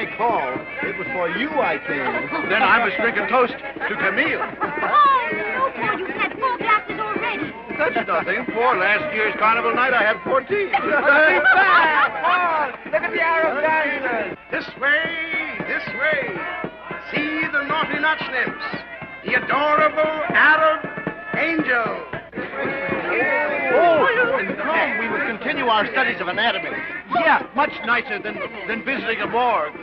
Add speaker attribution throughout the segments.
Speaker 1: my call. It was for you I came.
Speaker 2: Then I must drink a toast to Camille.
Speaker 3: Oh, no, Paul, you've had 4 glasses already.
Speaker 2: That's nothing. For last year's carnival night, I had 14.
Speaker 1: Paul, look at the Arab dancers.
Speaker 2: This way, this way. See the naughty nut snips. The adorable Arab angel.
Speaker 1: Oh, and come, we will continue our studies of anatomy.
Speaker 2: Yeah, much nicer than visiting a morgue.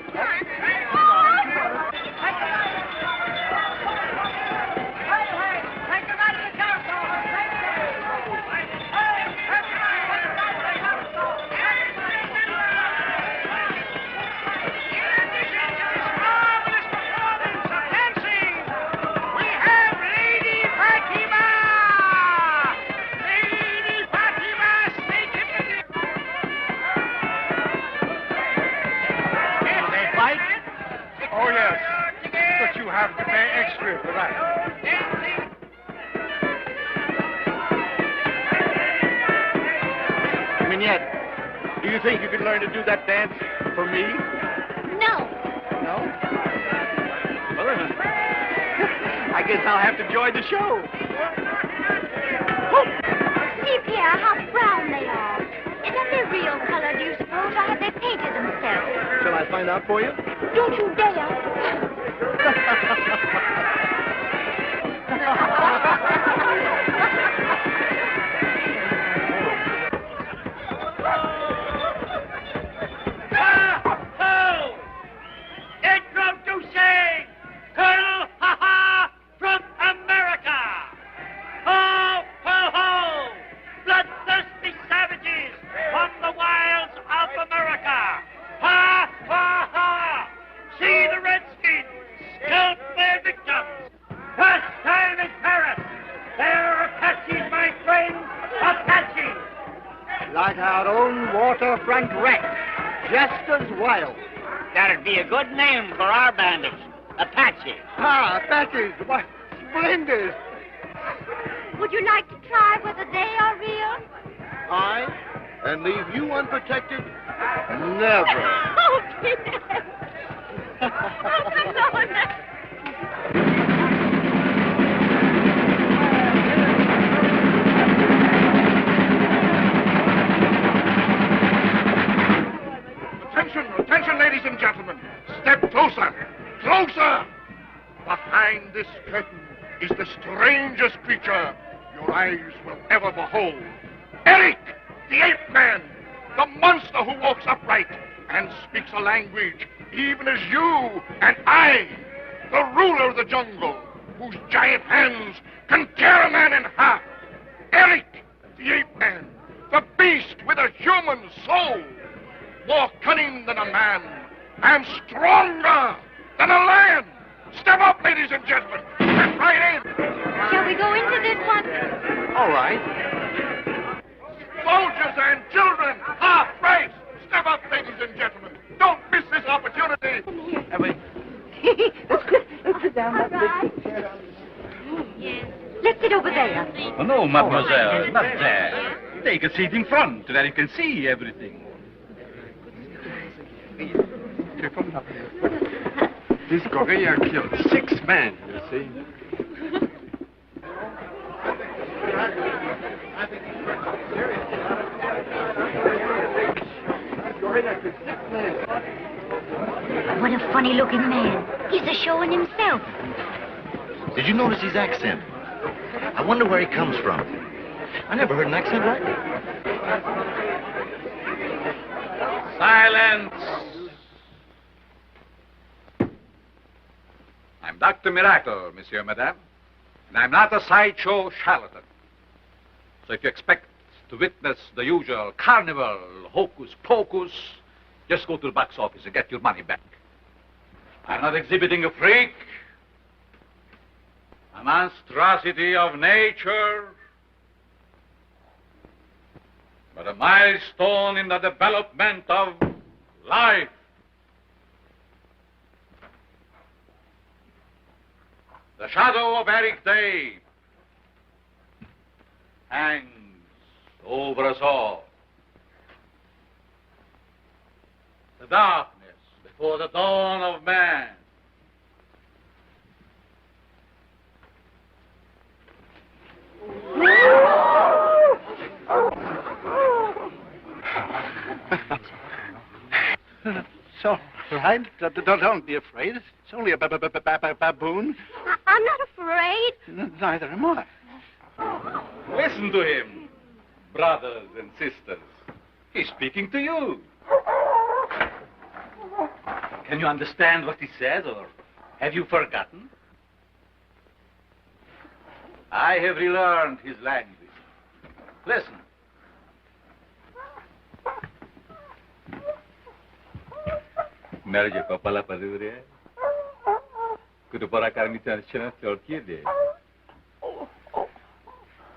Speaker 4: Have to pay extra for that.
Speaker 2: Mignette, do you think you could learn to do that dance for me?
Speaker 3: No.
Speaker 2: No? Well, then, I guess I'll have to join the show.
Speaker 3: See, Pierre, how brown they are. Isn't their real color, do you suppose, or have they painted themselves?
Speaker 1: Shall I find out for you?
Speaker 3: Don't you dare.
Speaker 5: From America! Ho, ho, ho! Bloodthirsty savages from the wilds of America! Ha, ha, ha! See the Redskins scalp their victims! First time in Paris! They're Apaches, my friends! Apaches!
Speaker 1: Like our own waterfront wreck, just as wild.
Speaker 6: That'd be a good name for our bandits. Apache.
Speaker 1: Ah, Apaches, what splendid.
Speaker 3: Would you like to try whether they are real?
Speaker 1: I, and leave you unprotected? Never.
Speaker 3: Oh, Pierre. Oh, come on.
Speaker 4: Attention, ladies and gentlemen. Step closer. Closer! Behind this curtain is the strangest creature your eyes will ever behold. Erik, the ape man, the monster who walks upright and speaks a language even as you and I, the ruler of the jungle, whose giant hands can tear a man in half. Erik, the ape man, the beast with a human soul, more cunning than a man and stronger than a lion. Step up, ladies and gentlemen. Step right in.
Speaker 3: Shall we go into this one?
Speaker 1: All right.
Speaker 4: Soldiers and children, half price. Step up, ladies and gentlemen. Don't miss this opportunity.
Speaker 1: Let's sit down.
Speaker 3: Yes. Let's sit over there.
Speaker 7: Oh, no, mademoiselle, not there. Take a seat in front where you can see everything.
Speaker 4: This gorilla killed 6 men, you see.
Speaker 3: What a funny-looking man. He's a showing himself.
Speaker 8: Did you notice his accent? I wonder where he comes from. I never heard an accent like that.
Speaker 7: Silence! I'm Dr. Mirakle, monsieur, madame, and I'm not a sideshow charlatan. So if you expect to witness the usual carnival hocus pocus, just go to the box office and get your money back. I'm not exhibiting a freak, a monstrosity of nature, but a milestone in the development of life. The shadow of Erik Day hangs over us all. The darkness for the dawn of man.
Speaker 9: It's all right. Don't be afraid. It's only a baboon.
Speaker 3: I'm not afraid.
Speaker 9: Neither am I.
Speaker 7: Listen to him, brothers and sisters. He's speaking to you. Can you understand what he says, or have you forgotten? I have relearned his language. Listen. Merge papala padure. Kudupara karmitan chana Turkey.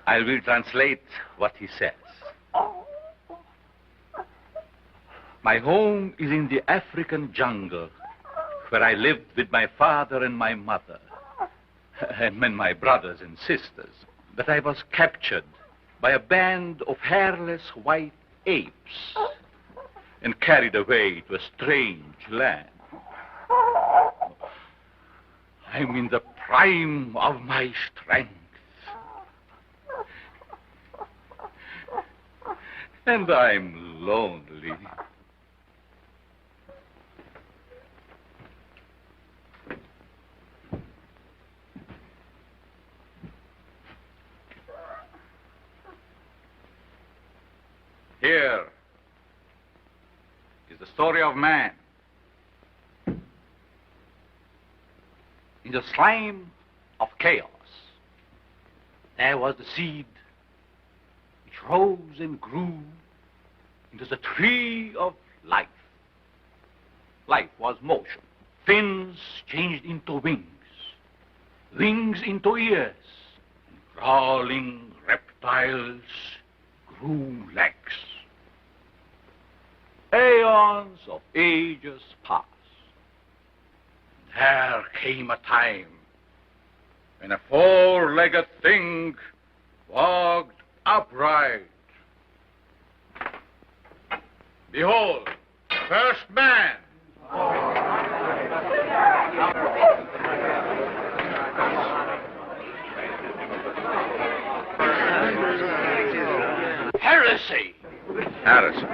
Speaker 7: I will translate what he says. My home is in the African jungle, where I lived with my father and my mother, and my brothers and sisters. But I was captured by a band of hairless white apes and carried away to a strange land. I'm in the prime of my strength. And I'm lonely. Here is the story of man. In the slime of chaos, there was the seed which rose and grew into the tree of life. Life was motion. Fins changed into wings, wings into ears, and crawling reptiles grew legs. Aeons of ages passed. There came a time when a four-legged thing walked upright. Behold, first man.
Speaker 9: Heresy.
Speaker 7: Heresy.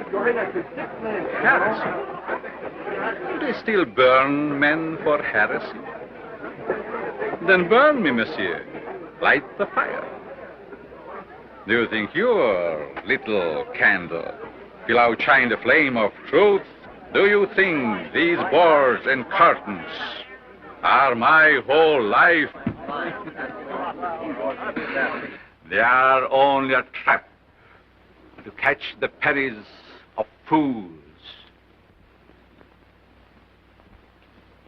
Speaker 7: Heresy. Do they still burn men for heresy? Then burn me, monsieur. Light the fire. Do you think your little candle will outshine the flame of truth? Do you think these boards and curtains are my whole life? They are only a trap to catch the pennies of fools.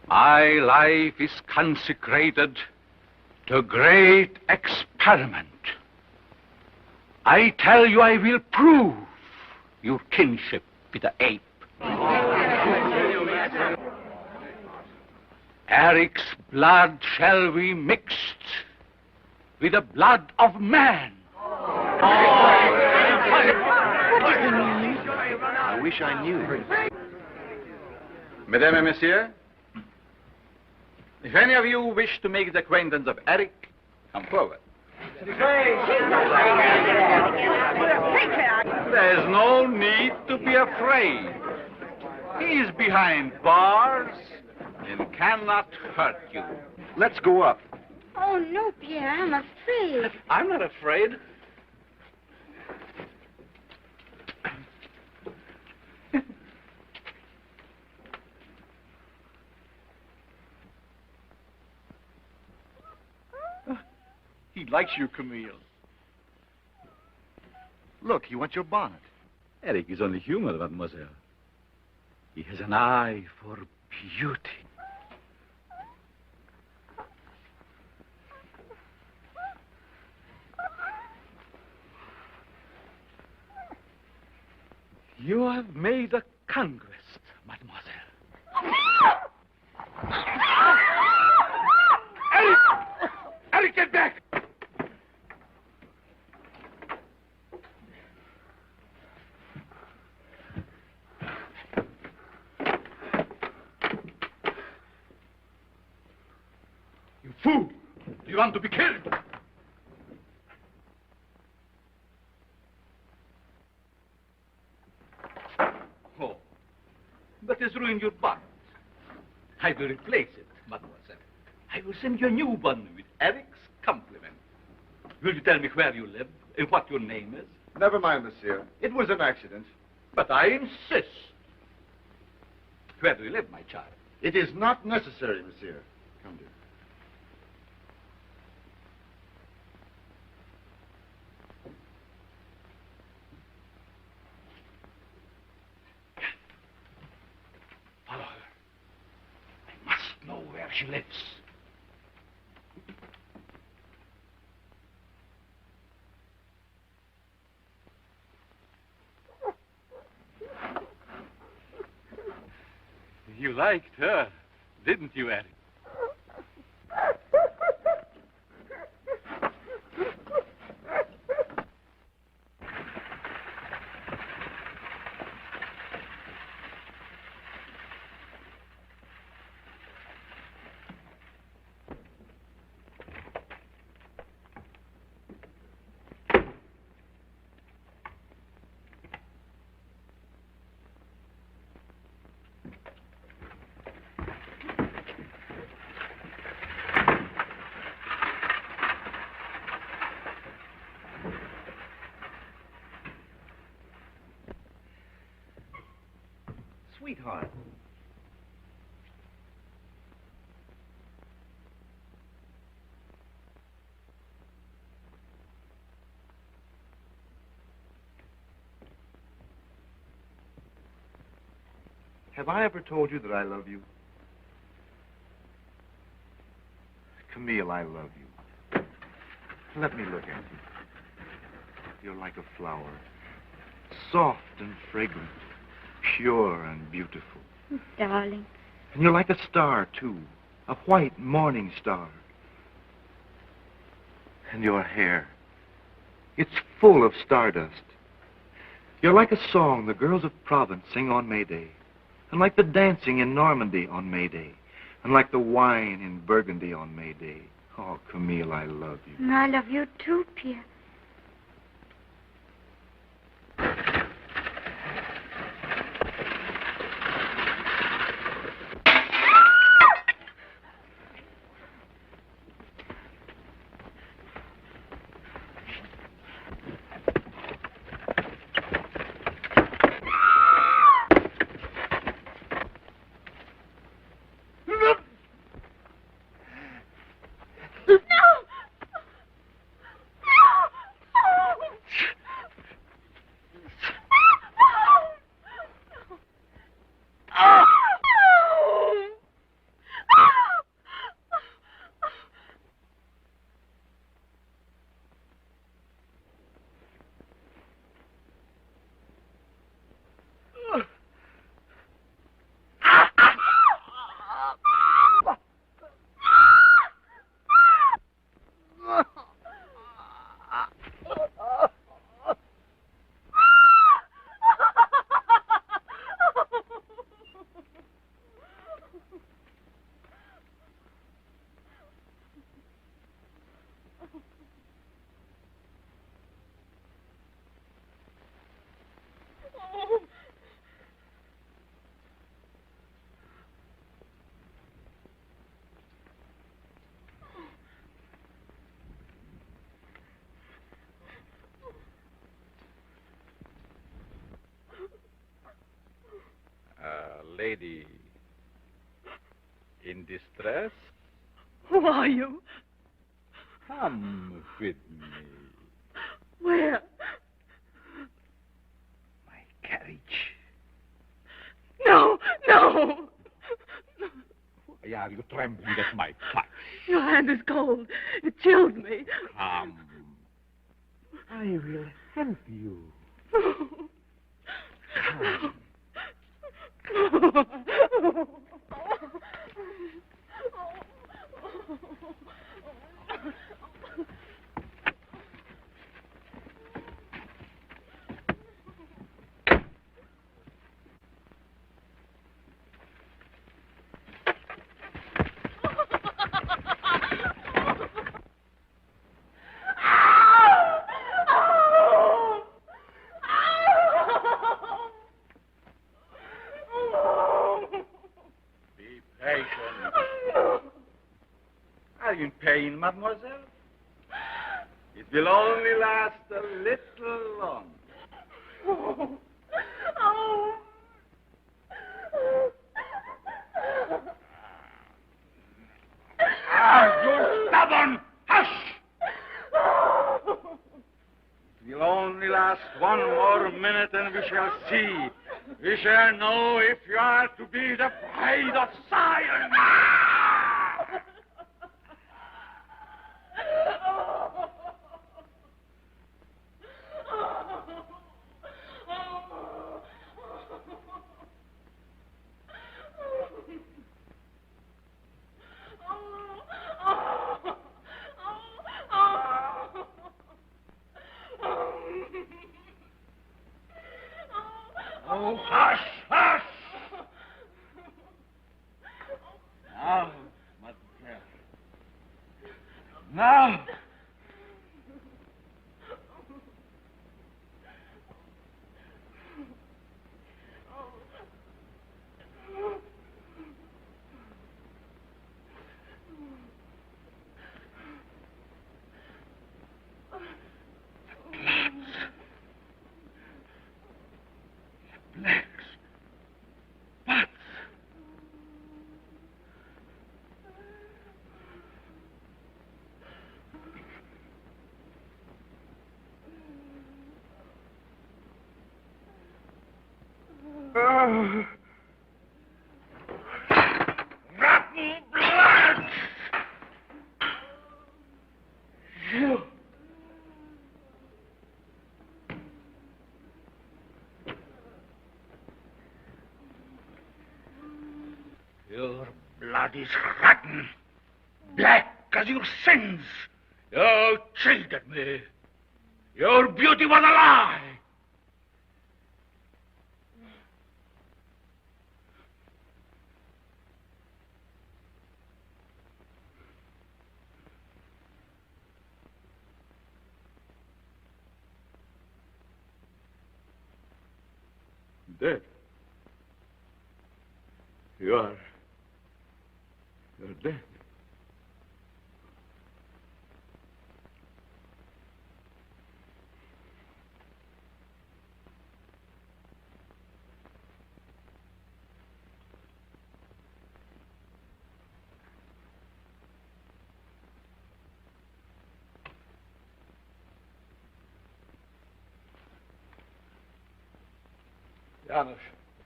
Speaker 7: My life is consecrated to a great experiment. I tell you, I will prove your kinship with the ape. Erik's blood shall be mixed with the blood of man.
Speaker 8: What does it mean? I wish I knew.
Speaker 7: Mesdames et messieurs, if any of you wish to make the acquaintance of Erik, come forward. There's no need to be afraid. He is behind bars and cannot hurt you.
Speaker 8: Let's go up.
Speaker 3: Oh, no, Pierre, I'm afraid.
Speaker 9: I'm not afraid. He likes you, Camille.
Speaker 8: Look, he wants your bonnet.
Speaker 7: Erik is only human, mademoiselle. He has an eye for beauty. You have made a conquest, mademoiselle.
Speaker 4: Erik! Erik, get back!
Speaker 7: want to be killed. Oh, that has ruined your bonnet. I will replace it, mademoiselle. I will send you a new one with Erik's compliment. Will you tell me where you live and what your name is?
Speaker 10: Never mind, monsieur. It was an accident.
Speaker 7: But I insist. Where do you live, my child?
Speaker 10: It is not necessary, monsieur. Come, dear.
Speaker 7: Follow her. I must know where she lives.
Speaker 9: You liked her, didn't you, Erik?
Speaker 8: Sweetheart. Have I ever told you that I love you? Camille, I love you. Let me look at you. You're like a flower, soft and fragrant, pure and beautiful.
Speaker 3: Darling.
Speaker 8: And you're like a star, too, a white morning star. And your hair, it's full of stardust. You're like a song the girls of Provence sing on May Day, and like the dancing in Normandy on May Day, and like the wine in Burgundy on May Day. Oh, Camille, I love you.
Speaker 3: And I love you too, Pierre.
Speaker 7: Lady in distress?
Speaker 11: Who are you?
Speaker 7: Come with me.
Speaker 11: Where?
Speaker 7: My carriage.
Speaker 11: No, no!
Speaker 7: Why are you trembling at my touch?
Speaker 11: Your hand is cold. It chills me.
Speaker 7: Come. I will help you. Come.
Speaker 12: It will only last a little longer.
Speaker 11: Oh. Oh.
Speaker 12: You're stubborn! Hush! It will only last one more minute and we shall see. We shall know if you are to be the pride of science. Oh, hush, hush! Now, mademoiselle. Now! Rotten blood! You. Your blood is rotten, black as your sins. You cheated me. Your beauty was a lie. Dead. You're dead.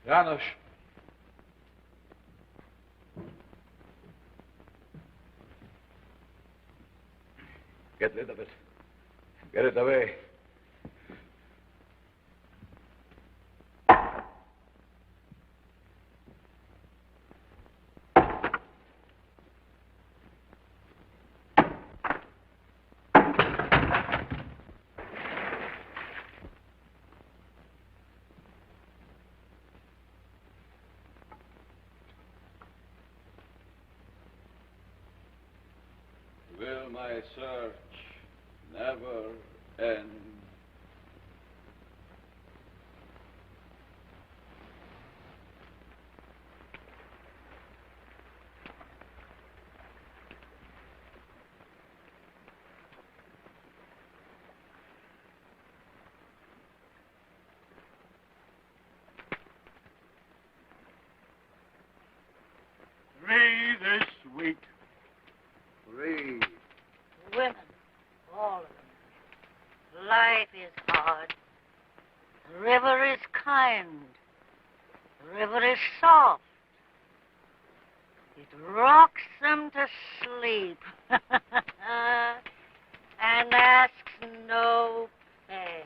Speaker 12: Janusz. Get rid of it. Get it away. Will my search never end? Three this week. Three.
Speaker 13: Women, all of them. Life is hard. The river is kind. The river is soft. It rocks them to sleep and asks no pay.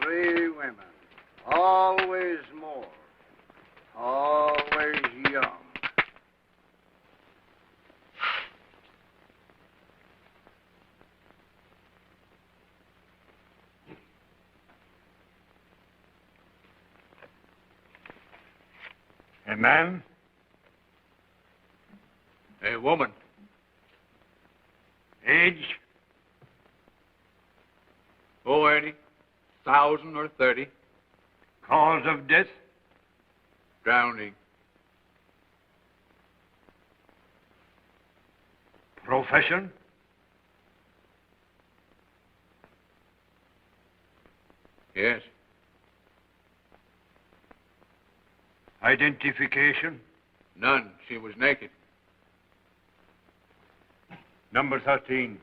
Speaker 2: Three women, always more, always young.
Speaker 12: A man?
Speaker 7: A woman.
Speaker 12: Age?
Speaker 7: 80, 1,000 or 30.
Speaker 12: Cause of death?
Speaker 7: Drowning.
Speaker 12: Profession?
Speaker 7: Yes.
Speaker 14: Identification?
Speaker 7: None. She was naked.
Speaker 14: Number 13.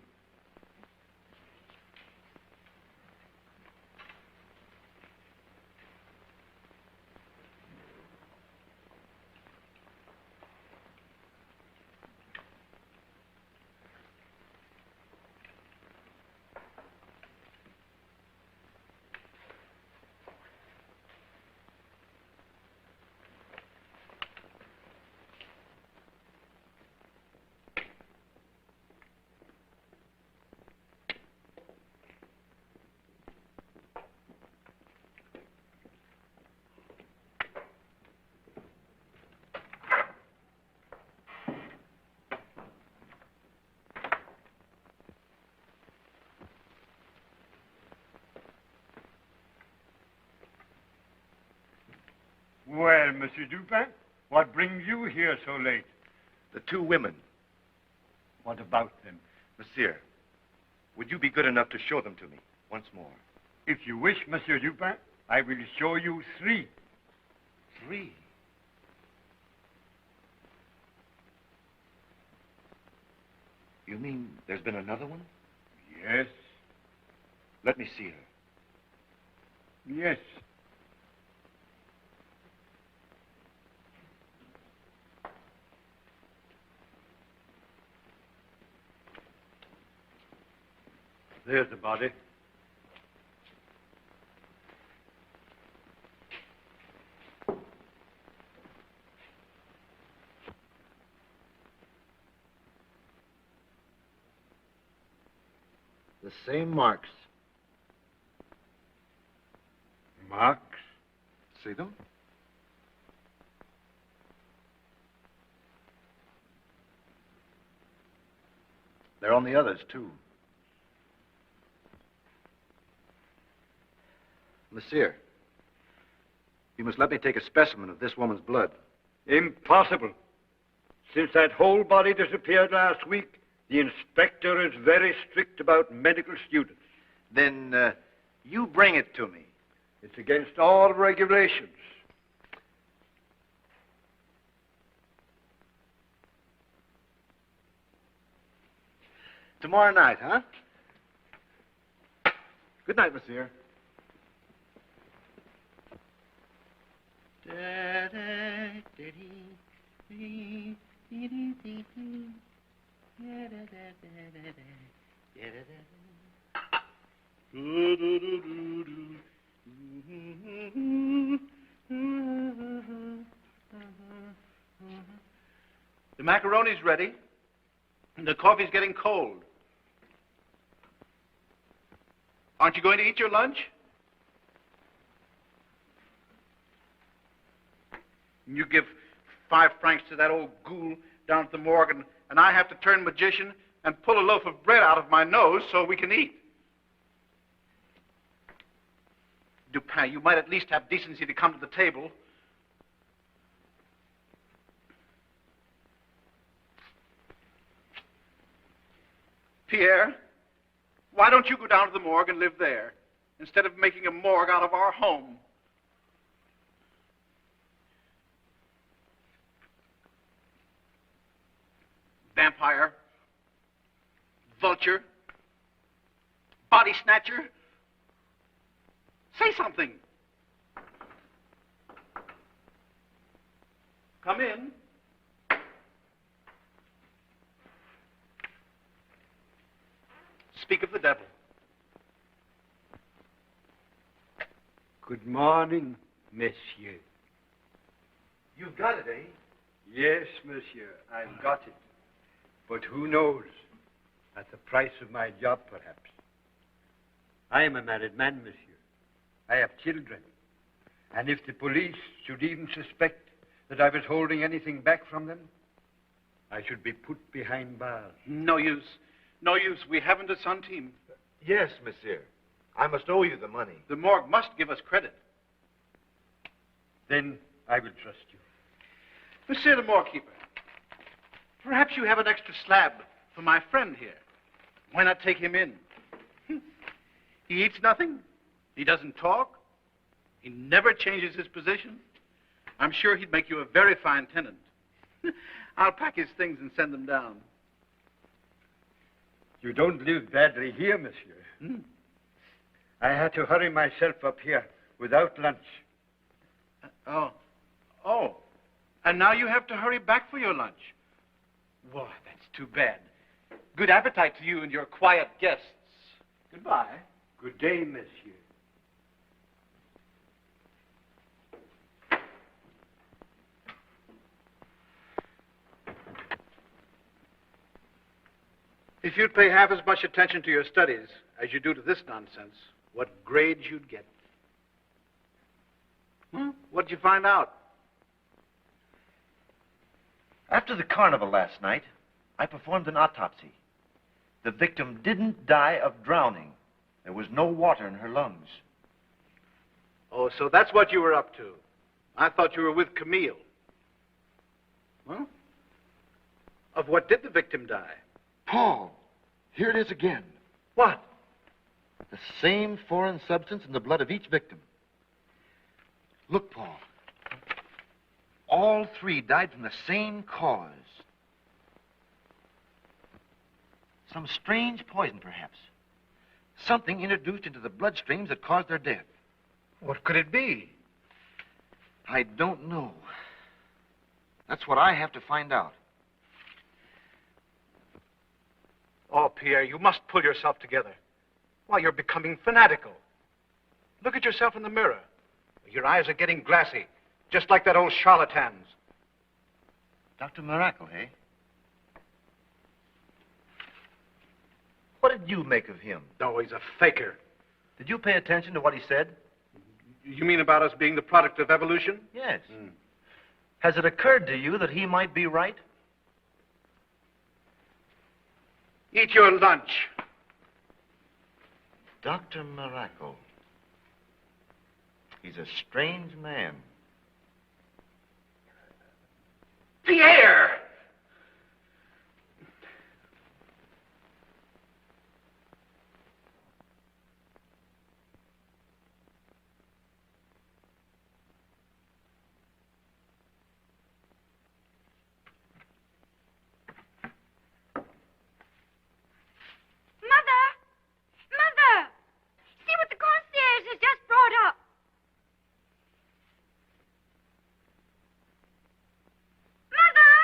Speaker 14: Well, Monsieur Dupin, what brings you here so late?
Speaker 8: The two women.
Speaker 14: What about them?
Speaker 8: Monsieur, would you be good enough to show them to me once more?
Speaker 14: If you wish, Monsieur Dupin, I will show you 3.
Speaker 8: 3? You mean there's been another one?
Speaker 14: Yes.
Speaker 8: Let me see her.
Speaker 14: Yes. There's the body.
Speaker 10: The same marks.
Speaker 14: Marks?
Speaker 10: See them? They're on the others, too. Monsieur, you must let me take a specimen of this woman's blood.
Speaker 14: Impossible. Since that whole body disappeared last week, the inspector is very strict about medical students.
Speaker 10: Then, you bring it to me.
Speaker 14: It's against all regulations.
Speaker 10: Tomorrow night, huh? Good night, monsieur.
Speaker 9: The macaroni's ready, and the coffee's getting cold. Aren't you going to eat your lunch? You give 5 francs to that old ghoul down at the morgue, and I have to turn magician and pull a loaf of bread out of my nose so we can eat. Dupin, you might at least have decency to come to the table. Pierre, why don't you go down to the morgue and live there, instead of making a morgue out of our home? Vampire, vulture, body snatcher. Say something. Come in. Speak of the devil.
Speaker 14: Good morning, monsieur.
Speaker 8: You've got it, eh?
Speaker 14: Yes, monsieur, I've got it. But who knows? At the price of my job, perhaps. I am a married man, monsieur. I have children. And if the police should even suspect that I was holding anything back from them, I should be put behind bars.
Speaker 9: No use. No use. We haven't a centime.
Speaker 8: Yes, monsieur. I must owe you the money.
Speaker 9: The morgue must give us credit.
Speaker 14: Then I will trust you.
Speaker 9: Monsieur the morgue keeper, perhaps you have an extra slab for my friend here. Why not take him in? He eats nothing, He doesn't talk. He never changes his position. I'm sure he'd make you a very fine tenant. I'll pack his things and send them down.
Speaker 14: You don't live badly here, monsieur. I had to hurry myself up here without lunch.
Speaker 9: Oh. And now you have to hurry back for your lunch. Why, that's too bad. Good appetite to you and your quiet guests. Goodbye.
Speaker 14: Good day, monsieur.
Speaker 9: If you'd pay half as much attention to your studies as you do to this nonsense, what grades you'd get. What'd you find out?
Speaker 8: After the carnival last night, I performed an autopsy. The victim didn't die of drowning. There was no water in her lungs.
Speaker 9: Oh, so that's what you were up to. I thought you were with Camille. Well, of what did the victim die?
Speaker 8: Paul, here it is again.
Speaker 9: What?
Speaker 8: The same foreign substance in the blood of each victim. Look, Paul. All three died from the same cause. Some strange poison, perhaps. Something introduced into the bloodstreams that caused their death.
Speaker 9: What could it be?
Speaker 8: I don't know. That's what I have to find out.
Speaker 9: Oh, Pierre, you must pull yourself together. Why, you're becoming fanatical. Look at yourself in the mirror. Your eyes are getting glassy, just like that old charlatan's.
Speaker 8: Dr. Mirakle, eh? What did you make of him?
Speaker 9: No, he's a faker.
Speaker 8: Did you pay attention to what he said?
Speaker 9: You mean about us being the product of evolution?
Speaker 8: Yes. Has it occurred to you that he might be right?
Speaker 9: Eat your lunch.
Speaker 8: Dr. Mirakle. He's a strange man.
Speaker 9: Pierre!
Speaker 3: Mother! See what the concierge has just brought up. Mother!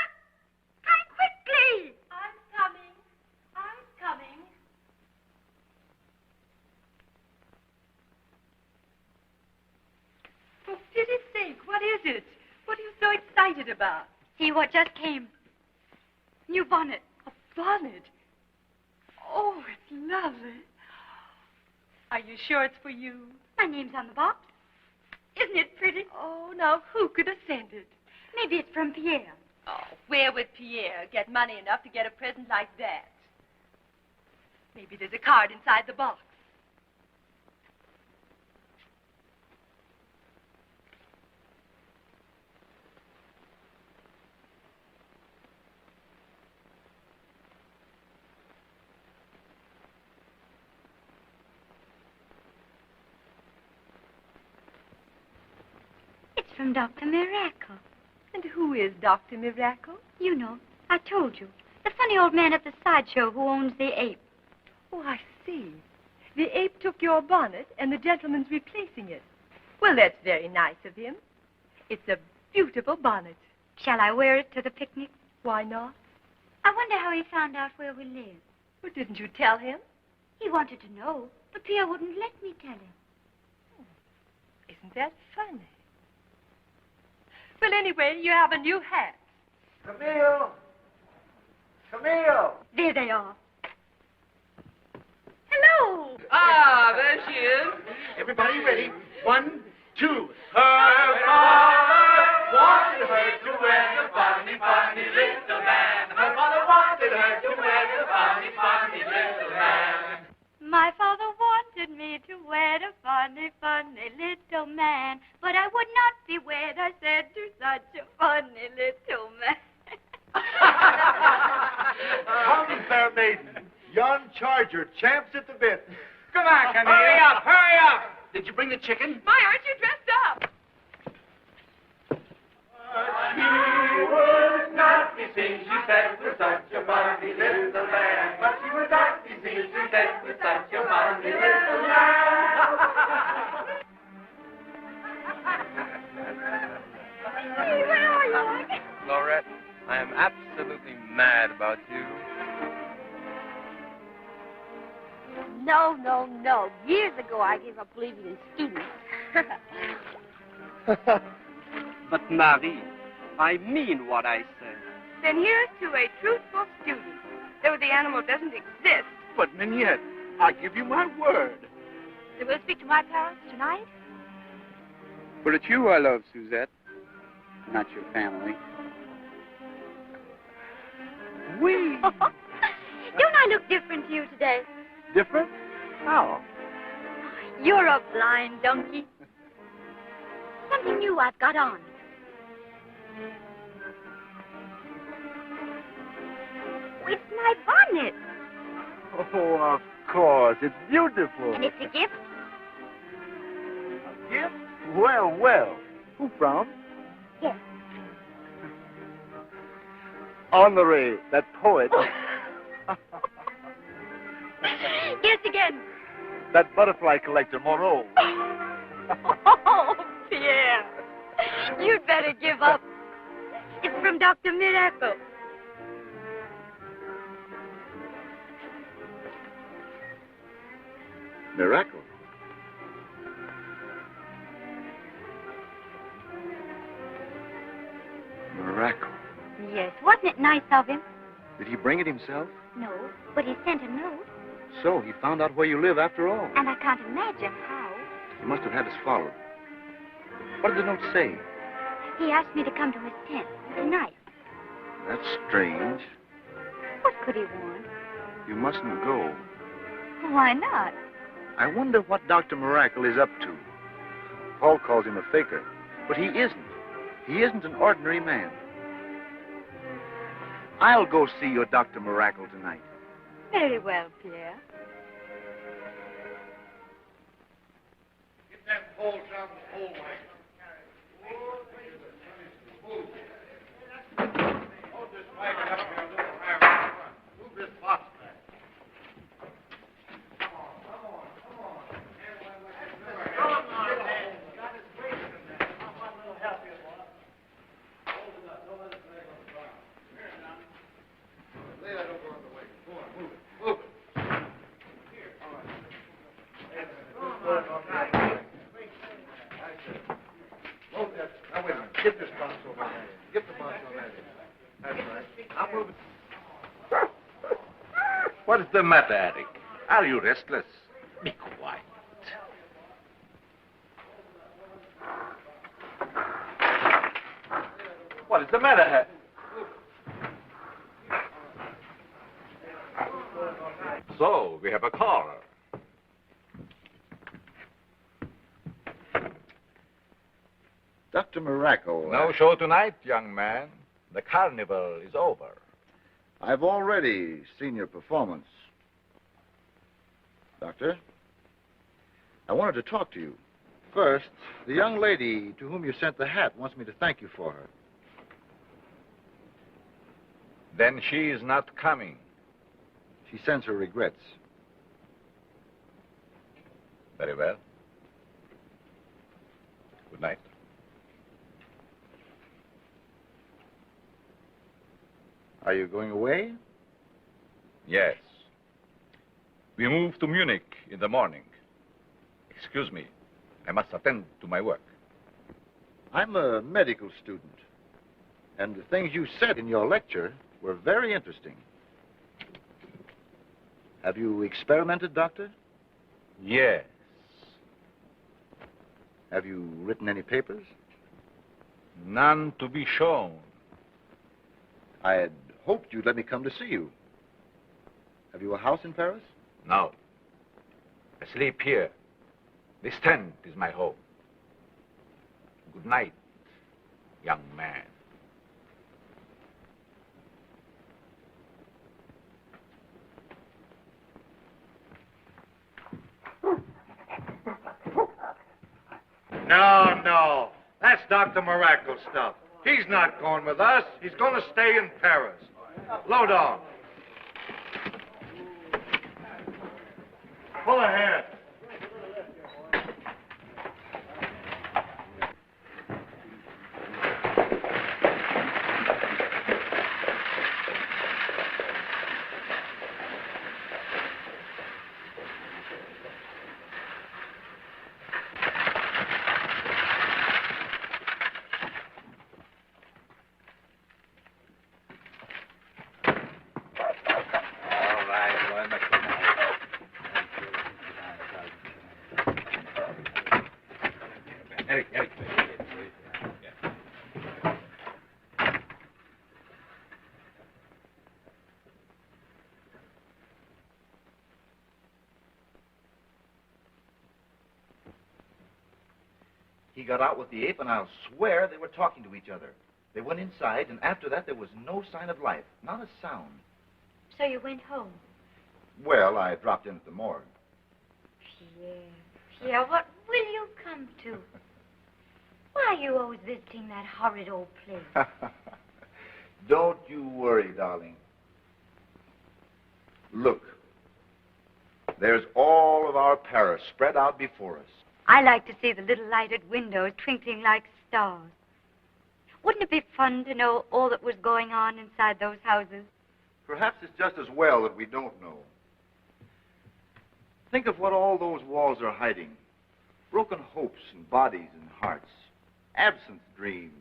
Speaker 3: Come quickly!
Speaker 11: I'm coming. For pity's sake, what is it? What are you so excited about?
Speaker 3: See what just came. New bonnet.
Speaker 11: A bonnet? Oh, it's lovely. Are you sure it's for you?
Speaker 3: My name's on the box. Isn't it pretty?
Speaker 11: Oh, now who could have sent it?
Speaker 3: Maybe it's from Pierre.
Speaker 11: Oh, where would Pierre get money enough to get a present like that? Maybe there's a card inside the box.
Speaker 3: It's from Dr. Mirakle.
Speaker 11: And who is Dr. Mirakle?
Speaker 3: You know, I told you. The funny old man at the sideshow who owns the ape.
Speaker 11: Oh, I see. The ape took your bonnet, and the gentleman's replacing it. Well, that's very nice of him. It's a beautiful bonnet.
Speaker 3: Shall I wear it to the picnic?
Speaker 11: Why not?
Speaker 3: I wonder how he found out where we live.
Speaker 11: Well, didn't you tell him?
Speaker 3: He wanted to know, but Pierre wouldn't let me tell him.
Speaker 11: Isn't that funny? Well, anyway, you have a new hat.
Speaker 2: Camille! Camille!
Speaker 3: There they are. Hello!
Speaker 2: Ah, there she is. Everybody ready? 1, 2. Her father wanted her to wear the funny, funny little man. Her father wanted her to wear the funny, funny little man.
Speaker 3: My father wanted me to wear the funny, funny little man, but I would not be wed, I said, to such a funny little man.
Speaker 14: Come, fair maiden. Yon charger champs at the bit.
Speaker 2: Come on, Camille. Hurry up! Did you bring the chicken?
Speaker 11: My, aren't you dressed up?
Speaker 2: She would not be seen, she said, with such a funny little man. But she would not be seen, she said, with such a funny little man.
Speaker 11: Hey, where are you?
Speaker 15: Laurette, I am absolutely mad about you.
Speaker 13: No, no, no. Years ago, I gave up believing in students.
Speaker 15: But, Marie, I mean what I say.
Speaker 11: Then here's to a truthful student. Though the animal doesn't exist.
Speaker 9: But, Mignette, I give you my word.
Speaker 3: Then we'll speak to my parents tonight?
Speaker 16: But it's you I love, Suzette, not your family.
Speaker 9: We.
Speaker 3: Don't I look different to you today?
Speaker 9: Different? How?
Speaker 3: You're a blind donkey. Something new I've got on. It's my bonnet.
Speaker 9: Oh, of course. It's beautiful.
Speaker 3: And it's a gift?
Speaker 9: A gift? Well, well. Who from?
Speaker 3: Yes.
Speaker 9: Honoré, that poet.
Speaker 3: Guess again.
Speaker 9: That butterfly collector, Moreau.
Speaker 3: Oh, Pierre. You'd better give up. It's from Dr. Mirakle.
Speaker 8: Mirakle? Mirakle.
Speaker 3: Yes, wasn't it nice of him?
Speaker 8: Did he bring it himself?
Speaker 3: No, but he sent a note,
Speaker 8: So he found out where you live after all.
Speaker 3: and I can't imagine how.
Speaker 8: He must have had us followed. What did the note say?
Speaker 3: He asked me to come to his tent tonight.
Speaker 8: That's strange.
Speaker 3: What could he want?
Speaker 8: You mustn't go.
Speaker 3: Why not?
Speaker 8: I wonder what Dr. Mirakle is up to. Paul calls him a faker, but he isn't. He isn't an ordinary man. I'll go see your Dr. Mirakle tonight.
Speaker 3: Very well, Pierre.
Speaker 4: Get that pole down the pole wagon. Hold this wagon up here a little higher. Move this box back. Come on. Lay that over on the wagon. Go on, move it. Move it. Here, all right. Hold that. Now, wait a minute. Get this box over there. Get the box on that end. That's right. I'll move it.
Speaker 7: What is the matter, Erik? Are you restless? Be quiet. What is the matter, Harry? So, we have a caller.
Speaker 8: Dr. Mirakle.
Speaker 7: No show tonight, young man. The carnival is over.
Speaker 8: I've already seen your performance. Doctor, I wanted to talk to you. First, the young lady to whom you sent the hat wants me to thank you for her.
Speaker 7: Then she is not coming.
Speaker 8: She sends her regrets.
Speaker 7: Very well. Good night.
Speaker 8: Are you going away?
Speaker 7: Yes. We move to Munich in the morning. Excuse me. I must attend to my work.
Speaker 8: I'm a medical student, and the things you said in your lecture were very interesting. Have you experimented, Doctor?
Speaker 7: Yes.
Speaker 8: Have you written any papers?
Speaker 7: None to be shown.
Speaker 8: I had hoped you'd let me come to see you. Have you a house in Paris?
Speaker 7: No. I sleep here. This tent is my home. Good night, young man.
Speaker 4: No. That's Dr. Mirakle stuff. He's not going with us. He's going to stay in Paris. Load on. Pull ahead.
Speaker 7: Erik.
Speaker 8: He got out with the ape, and I'll swear they were talking to each other. They went inside, and after that, there was no sign of life, not a sound.
Speaker 3: So you went home?
Speaker 8: Well, I dropped in at the morgue.
Speaker 3: Pierre, what will you come to? Why are you always visiting that horrid old place?
Speaker 8: Don't you worry, darling. Look, there's all of our Paris spread out before us.
Speaker 3: I like to see the little lighted windows twinkling like stars. Wouldn't it be fun to know all that was going on inside those houses?
Speaker 8: Perhaps it's just as well that we don't know. Think of what all those walls are hiding. Broken hopes and bodies and hearts. Absent dreams.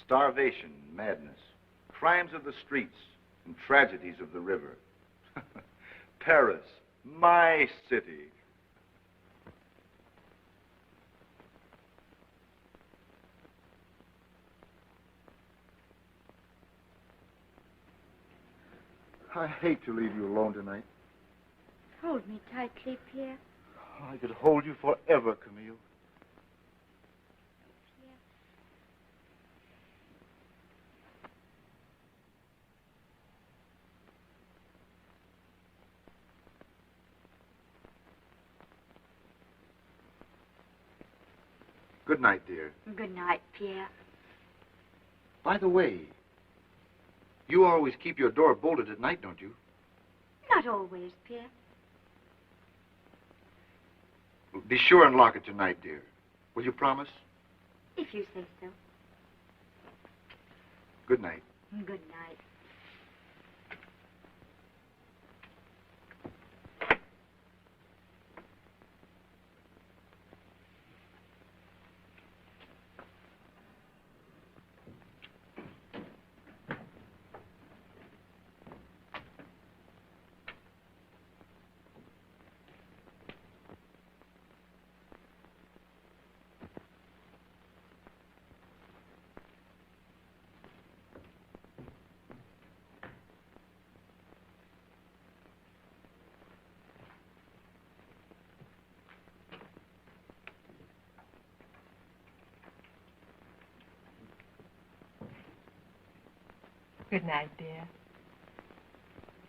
Speaker 8: Starvation, madness. Crimes of the streets and tragedies of the river. Paris, my city. I hate to leave you alone tonight.
Speaker 3: Hold me tightly, Pierre.
Speaker 8: I could hold you forever, Camille. Good night, dear.
Speaker 3: Good night, Pierre.
Speaker 8: By the way, you always keep your door bolted at night, don't you?
Speaker 3: Not always, Pierre.
Speaker 8: Well, be sure and lock it tonight, dear. Will you promise?
Speaker 3: If you say so.
Speaker 8: Good night.
Speaker 3: Good night.
Speaker 11: Good night, dear.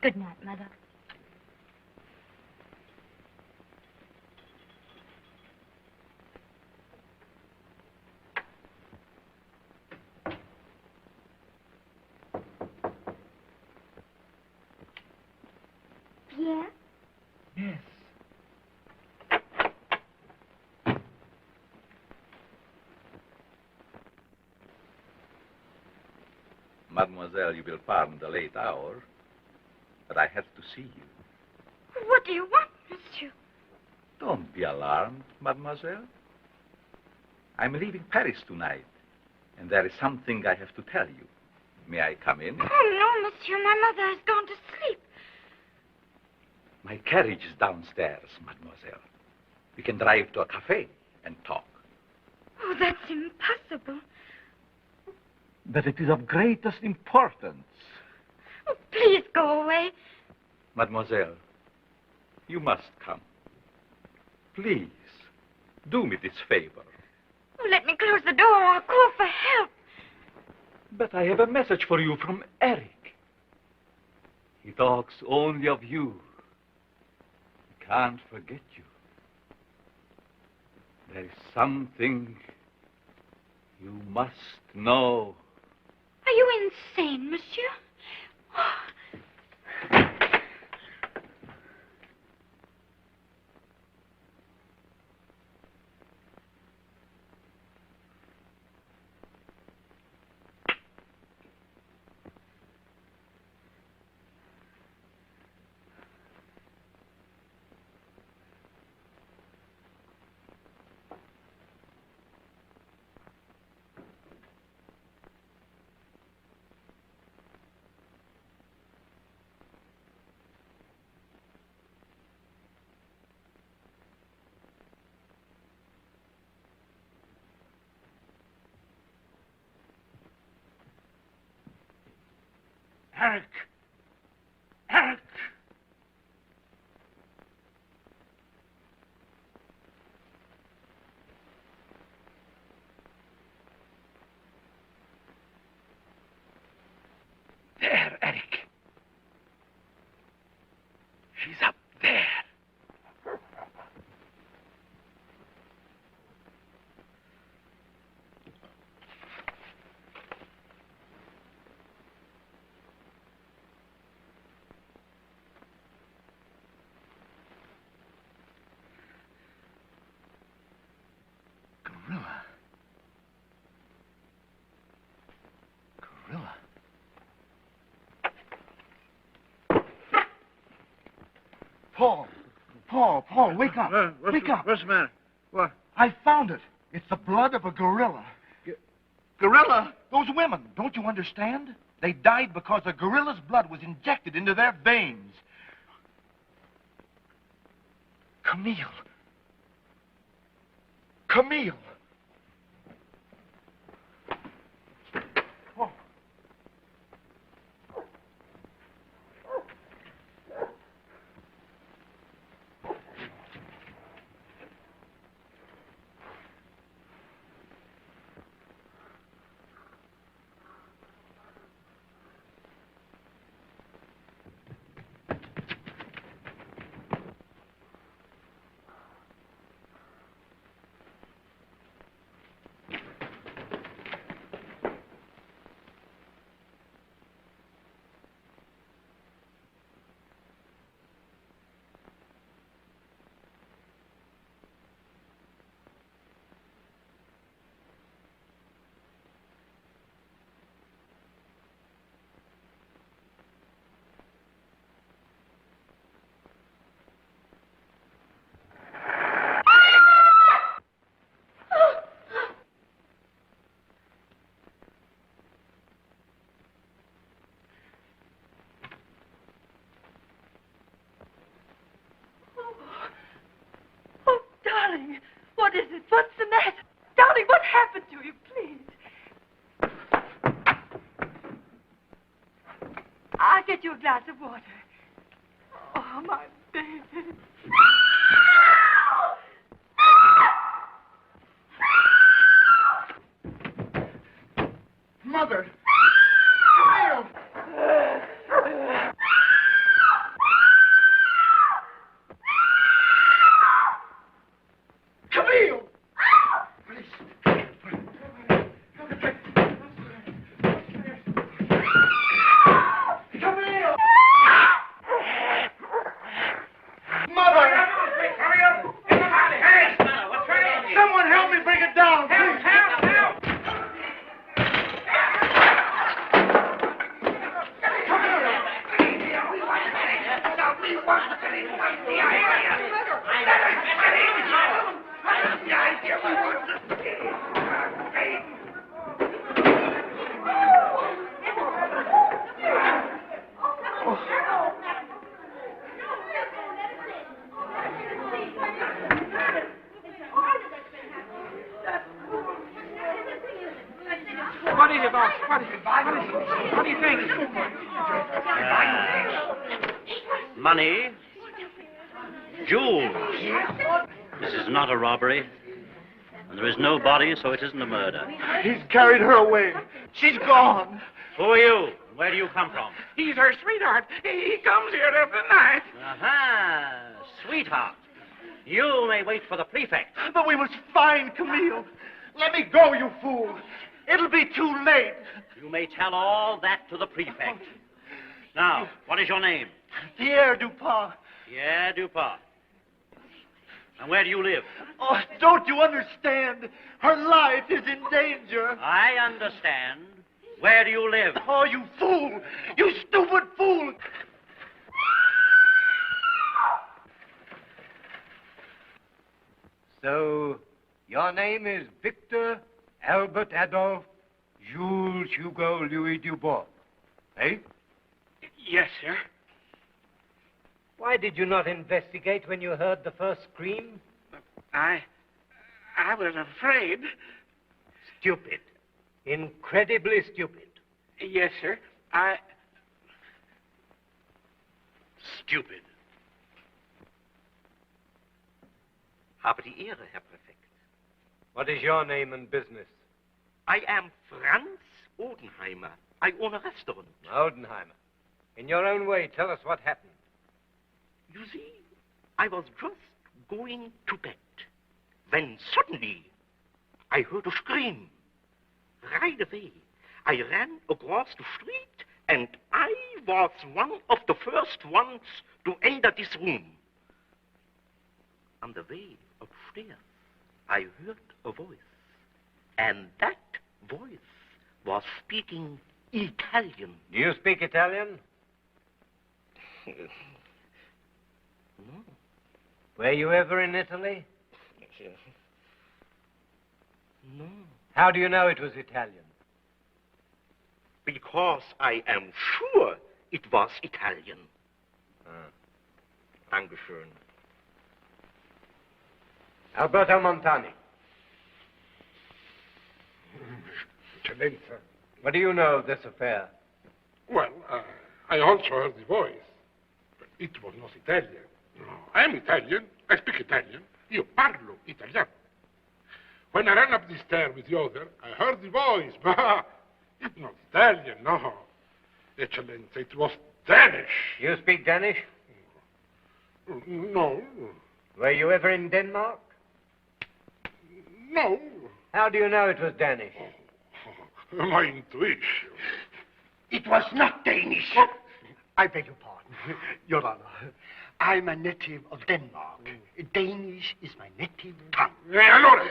Speaker 3: Good night, Mother. Pierre?
Speaker 8: Yes.
Speaker 7: Mademoiselle, you will pardon the late hour, but I have to see you.
Speaker 3: What do you want, monsieur?
Speaker 7: Don't be alarmed, mademoiselle. I'm leaving Paris tonight, and there is something I have to tell you. May I come in?
Speaker 3: Oh, no, monsieur. My mother has gone to sleep.
Speaker 7: My carriage is downstairs, mademoiselle. We can drive to a cafe and talk.
Speaker 3: Oh, that's impossible.
Speaker 7: But it is of greatest importance.
Speaker 3: Oh, please go away.
Speaker 7: Mademoiselle, you must come. Please, do me this favor.
Speaker 3: Oh, let me close the door or I'll call for help.
Speaker 7: But I have a message for you from Erik. He talks only of you. He can't forget you. There's something you must know.
Speaker 3: Are you insane, monsieur?
Speaker 12: Erik! Erik! There, Erik. She's up there.
Speaker 4: Paul, wake up. Wake up.
Speaker 9: What's the matter? What?
Speaker 4: I found it. It's the blood of a gorilla.
Speaker 9: Gorilla?
Speaker 4: Those women, don't you understand? They died because a gorilla's blood was injected into their veins. Camille. Camille.
Speaker 11: Darling, what is it? What's the matter? Darling, what happened to you, please? I'll get you a glass of water. Oh, my baby.
Speaker 4: Mother! Camille! Camille! Camille! Mother! Someone help me bring it down, please!
Speaker 2: What is it, boss? What is it? What do you think?
Speaker 6: Money. Jewels. This is not a robbery. And there is no body, so it isn't a murder.
Speaker 4: He's carried her away. She's gone.
Speaker 6: Who are you? Where do you come from?
Speaker 2: He's her sweetheart. He comes here every night.
Speaker 6: Aha! Sweetheart. You may wait for the prefect.
Speaker 2: But we must find Camille. Let me go, you fool. It'll be too late.
Speaker 6: You may tell all that to the prefect. Now, what is your name?
Speaker 2: Pierre Dupin.
Speaker 6: Pierre Dupin. And where do you live?
Speaker 2: Oh, don't you understand? Her life is in danger.
Speaker 6: I understand. Where do you live?
Speaker 2: Oh, you fool! You stupid fool!
Speaker 14: So, your name is Victor Albert Adolphe Jules Hugo Louis Dubois, eh?
Speaker 12: Yes, sir.
Speaker 17: Why did you not investigate when you heard the first scream?
Speaker 12: I was afraid.
Speaker 17: Stupid. Incredibly stupid.
Speaker 12: Yes, sir.
Speaker 6: Stupid.
Speaker 18: Habe die Ehre, Herr Präfekt.
Speaker 17: What is your name and business?
Speaker 18: I am Franz Odenheimer. I own a restaurant.
Speaker 17: Odenheimer. In your own way, tell us what happened.
Speaker 18: You see, I was just going to bed when suddenly I heard a scream. Right away, I ran across the street and I was one of the first ones to enter this room. On the way upstairs, I heard a voice, and that voice was speaking Italian.
Speaker 17: Do you speak Italian?
Speaker 18: No.
Speaker 17: Were you ever in Italy?
Speaker 18: No.
Speaker 17: How do you know it was Italian?
Speaker 18: Because I am sure it was Italian. Dankeschön.
Speaker 17: Alberto Montani.
Speaker 4: Eccellenza.
Speaker 17: What do you know of this affair?
Speaker 4: Well, I also heard the voice, but it was not Italian. No, I am Italian. I speak Italian. Io parlo italiano. When I ran up the stair with the other, I heard the voice, but it's not Italian, no. Eccellenza, it was Danish.
Speaker 17: You speak Danish?
Speaker 4: No.
Speaker 17: Were you ever in Denmark?
Speaker 4: No.
Speaker 17: How do you know it was Danish?
Speaker 4: My intuition.
Speaker 2: It was not Danish. I beg your pardon, Your Honor. I'm a native of Denmark. Danish is my native tongue.
Speaker 4: Allora?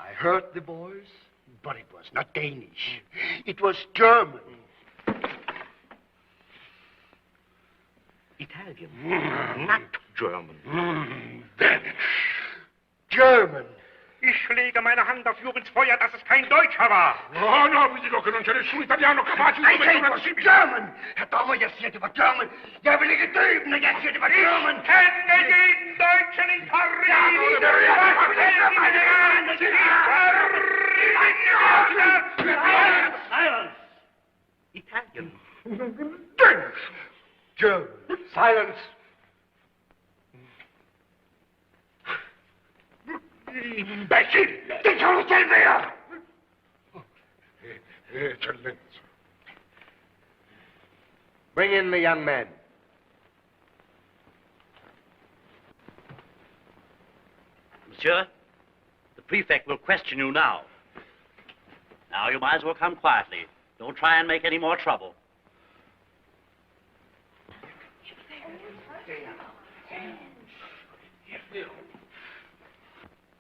Speaker 2: I heard the voice, but it was not Danish. It was German.
Speaker 18: Italian, not German.
Speaker 4: Danish.
Speaker 2: German.
Speaker 4: Ich lege meine Hand auf Jubels Feuer, dass es kein Deutscher war. Oh, no, vi dico che non c'è nessun italiano capace di
Speaker 2: I say it was German. Herr Dommer, jeg siger, det var German. Jeg vil ikke døbe, når jeg siger, det var German.
Speaker 4: Ich kenne den Deutschen in
Speaker 18: Silence! Italian.
Speaker 2: Danish. German.
Speaker 17: Silence!
Speaker 4: Imbecille!
Speaker 2: Det kan du selv være!
Speaker 4: Eccellenza.
Speaker 17: Bring in the young man.
Speaker 6: Monsieur, the prefect will question you now. Now, you might as well come quietly. Don't try and make any more trouble.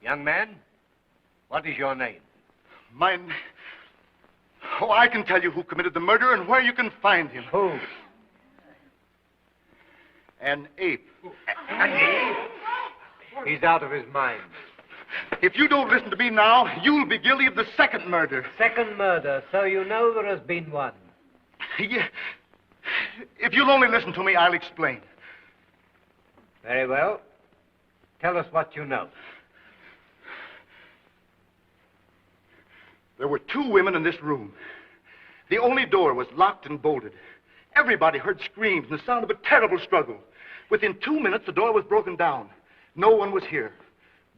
Speaker 17: Young man, what is your name?
Speaker 2: Mine. Oh, I can tell you who committed the murder and where you can find him.
Speaker 17: Who?
Speaker 2: An ape.
Speaker 17: An ape? He's out of his mind.
Speaker 2: If you don't listen to me now, you'll be guilty of the second murder.
Speaker 17: Second murder, so you know there has been one.
Speaker 2: Yeah. If you'll only listen to me, I'll explain.
Speaker 17: Very well. Tell us what you know.
Speaker 2: There were 2 women in this room. The only door was locked and bolted. Everybody heard screams and the sound of a terrible struggle. Within 2 minutes, the door was broken down. No one was here.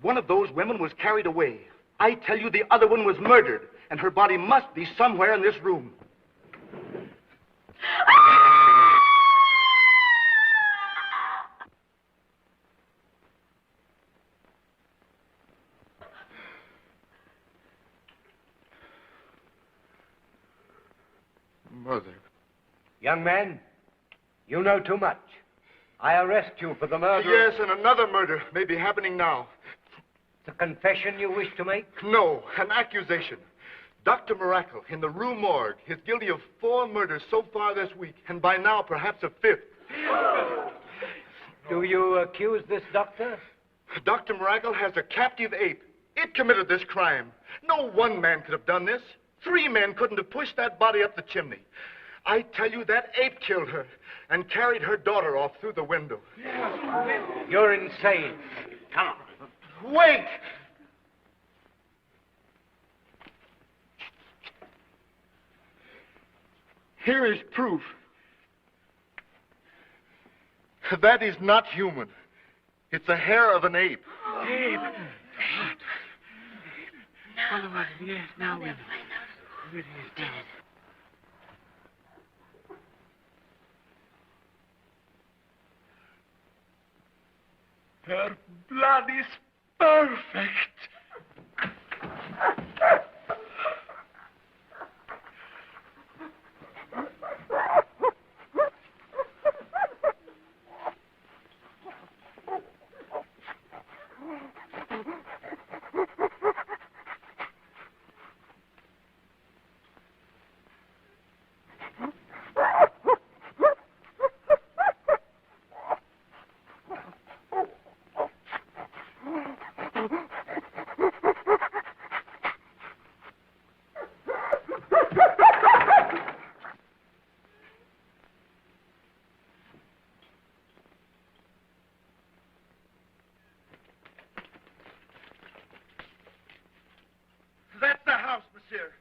Speaker 2: One of those women was carried away. I tell you, the other one was murdered, and her body must be somewhere in this room.
Speaker 4: Murder.
Speaker 17: Young man, you know too much. I arrest you for the murder.
Speaker 4: Yes, and another murder may be happening now.
Speaker 17: It's a confession you wish to make?
Speaker 4: No, an accusation. Dr. Mirakle in the Rue Morgue is guilty of 4 murders so far this week, and by now perhaps a 5th.
Speaker 17: Do you accuse this doctor?
Speaker 4: Dr. Mirakle has a captive ape. It committed this crime. No one man could have done this. 3 men couldn't have pushed that body up the chimney. I tell you, that ape killed her and carried her daughter off through the window.
Speaker 17: You're insane.
Speaker 6: Come on.
Speaker 4: Wait! Here is proof. That is not human. It's the hair of an ape.
Speaker 12: Ape. Yes, now we know. Who it is now. Her blood is perfect.
Speaker 4: That's the house, monsieur.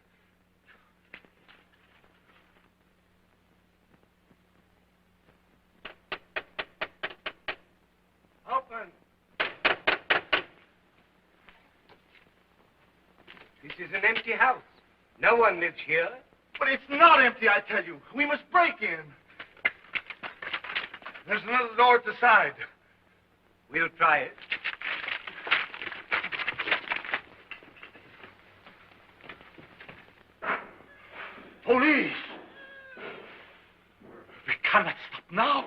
Speaker 17: Open. This is an empty house. No one lives here.
Speaker 4: But it's not empty, I tell you. We must break in. There's another door at the side.
Speaker 17: We'll try it.
Speaker 4: Police!
Speaker 12: We cannot stop now.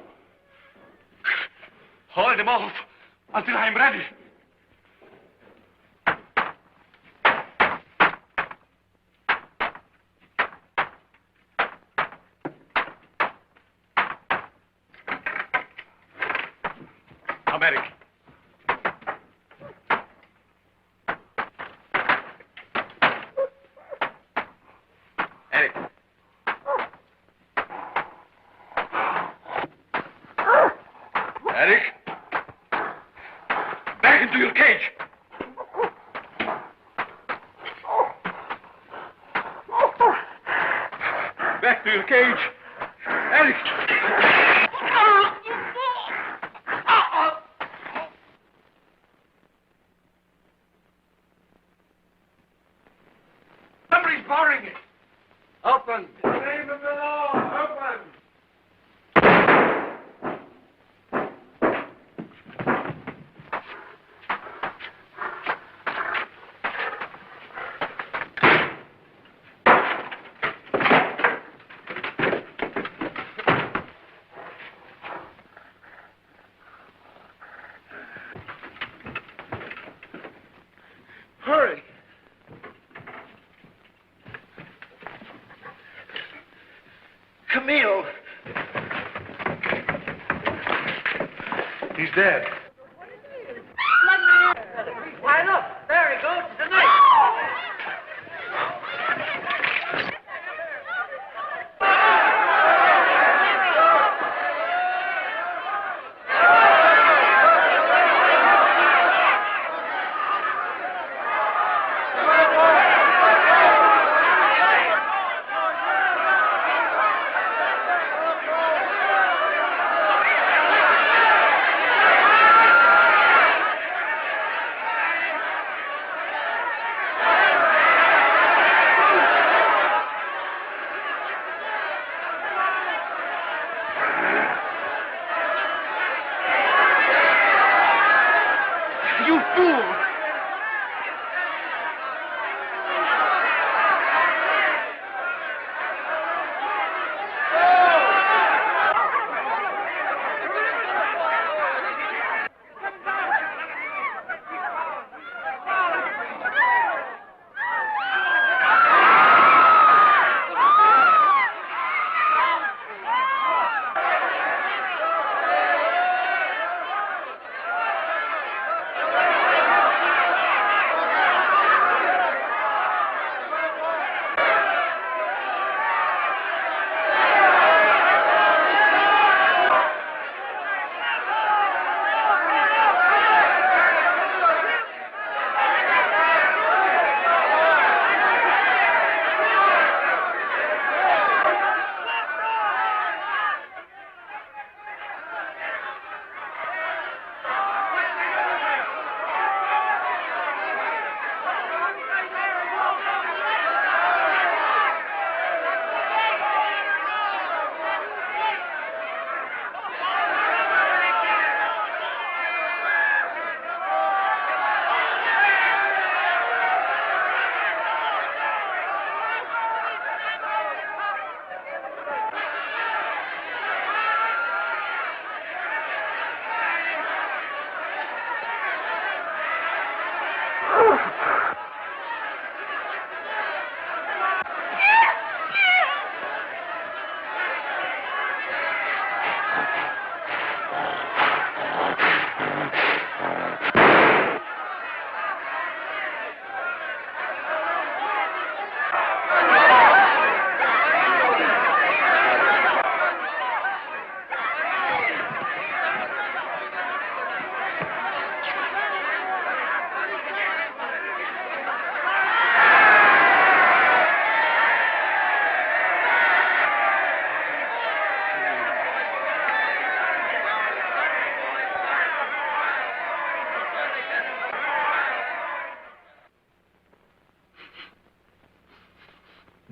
Speaker 12: Hold them off until I'm ready. Now, Erik. Erik. Erik. Back into your cage. Back to your cage. Erik.
Speaker 4: Somebody's barring it.
Speaker 17: Open.
Speaker 4: In the name of the law, open. Hurry. Camille. He's dead.
Speaker 17: Why, look. There he goes. It's a knife.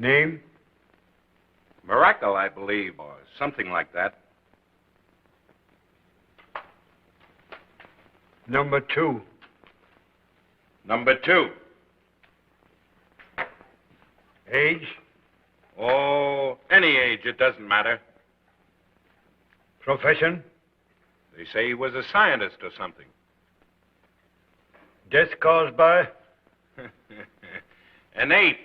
Speaker 14: Name?
Speaker 19: Mirakle, I believe, or something like that.
Speaker 14: Number 2.
Speaker 19: Number 2.
Speaker 14: Age?
Speaker 19: Oh, any age, it doesn't matter.
Speaker 14: Profession?
Speaker 19: They say he was a scientist or something.
Speaker 14: Death caused by?
Speaker 19: An ape.